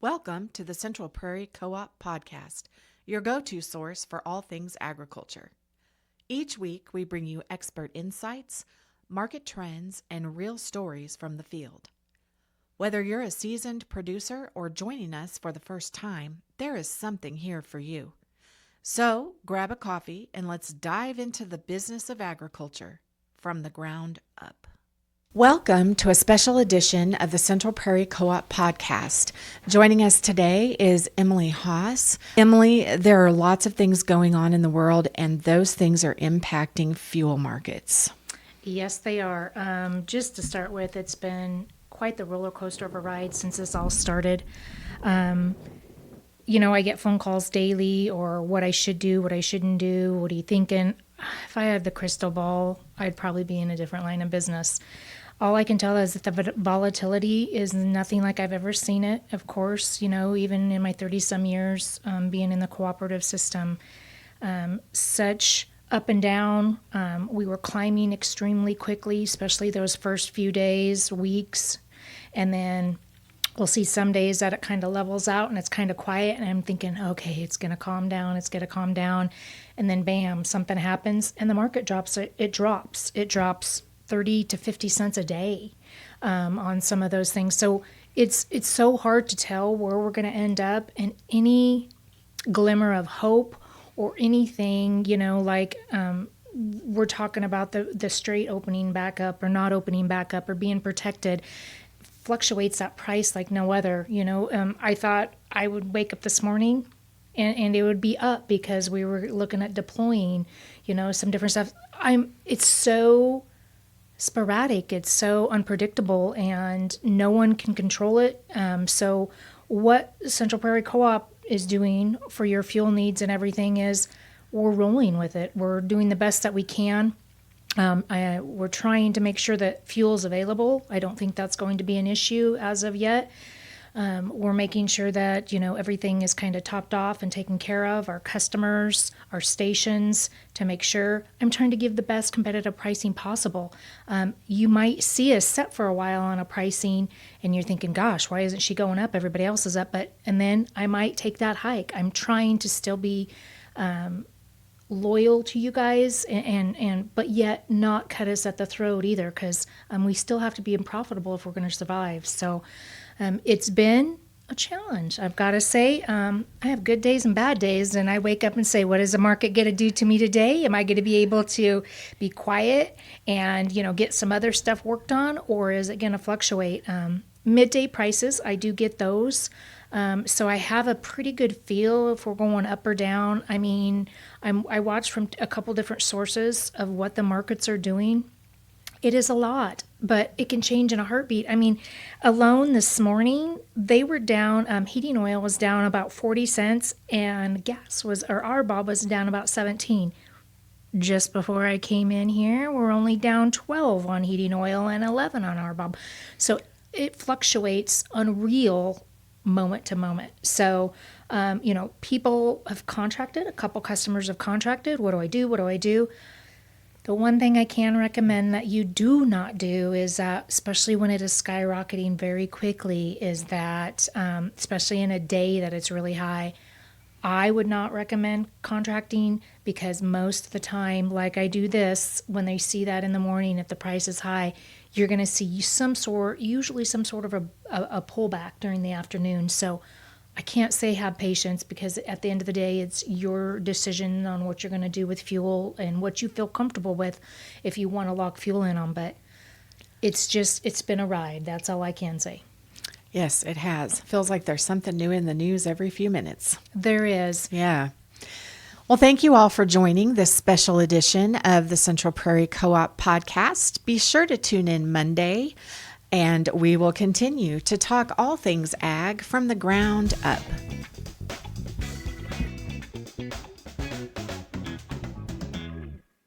Welcome to the Central Prairie Co-op podcast, your go-to source for all things agriculture. Each week, we bring you expert insights, market trends, and real stories from the field. Whether you're a seasoned producer or joining us for the first time, there is something here for you. So, grab a coffee and let's dive into the business of agriculture from the ground up. Welcome to a special edition of the Central Prairie Co-op podcast. Joining us today is Emily Haas. Emily, there are lots of things going on in the world, and those things are impacting fuel markets. Yes, they are. Just to start with, it's been quite the roller coaster of a ride since this all started. I get phone calls daily or what I should do, what I shouldn't do, what are you thinking? If I had the crystal ball, I'd probably be in a different line of business. All I can tell is that the volatility is nothing like I've ever seen it. Of course, even in my 30-some years being in the cooperative system, such up and down. We were climbing extremely quickly, especially those first few days, weeks. And then we'll see some days that it kind of levels out and it's kind of quiet. And I'm thinking, okay, it's going to calm down. It's going to calm down. And then bam, something happens and the market drops. It drops 30 to 50 cents a day on some of those things. So it's so hard to tell where we're going to end up, and any glimmer of hope or anything, we're talking about the straight opening back up or not opening back up or being protected fluctuates that price like no other. I thought I would wake up this morning and it would be up because we were looking at deploying, some different stuff. It's so sporadic, it's so unpredictable, and no one can control it. So what Central Prairie Co-op is doing for your fuel needs and everything is we're rolling with it. We're doing the best that we can. We're trying to make sure that fuel is available. I don't think that's going to be an issue as of yet. We're making sure that, everything is kind of topped off and taken care of, our customers, our stations, to make sure. I'm trying to give the best competitive pricing possible. You might see us set for a while on a pricing and you're thinking, gosh, why isn't she going up? Everybody else is up. And then I might take that hike. I'm trying to still be loyal to you guys but yet not cut us at the throat either, because we still have to be profitable if we're going to survive. So it's been a challenge, I've got to say. I have good days and bad days, and I wake up and say, what is the market going to do to me today? Am I going to be able to be quiet and get some other stuff worked on, or is it going to fluctuate? Midday prices, I do get those. So I have a pretty good feel if we're going up or down. I mean, I watch from a couple different sources of what the markets are doing. It is a lot, but it can change in a heartbeat. I mean, alone this morning, they were down, heating oil was down about 40 cents and RBOB was down about 17. Just before I came in here, we're only down 12 on heating oil and 11 on RBOB. So it fluctuates unreal moment to moment. So, people have contracted, a couple customers have contracted. What do I do? The one thing I can recommend that you do not do is that, especially when it is skyrocketing very quickly, is that, especially in a day that it's really high, I would not recommend contracting, because most of the time, like I do this, when they see that in the morning, if the price is high, you're going to see usually some sort of a pullback during the afternoon. So I can't say have patience, because at the end of the day, it's your decision on what you're going to do with fuel and what you feel comfortable with if you want to lock fuel in on. But it's been a ride. That's all I can say. Yes, it has. Feels like there's something new in the news every few minutes. There is. Yeah. Well, thank you all for joining this special edition of the Central Prairie Co-op podcast. Be sure to tune in Monday, and we will continue to talk all things ag from the ground up.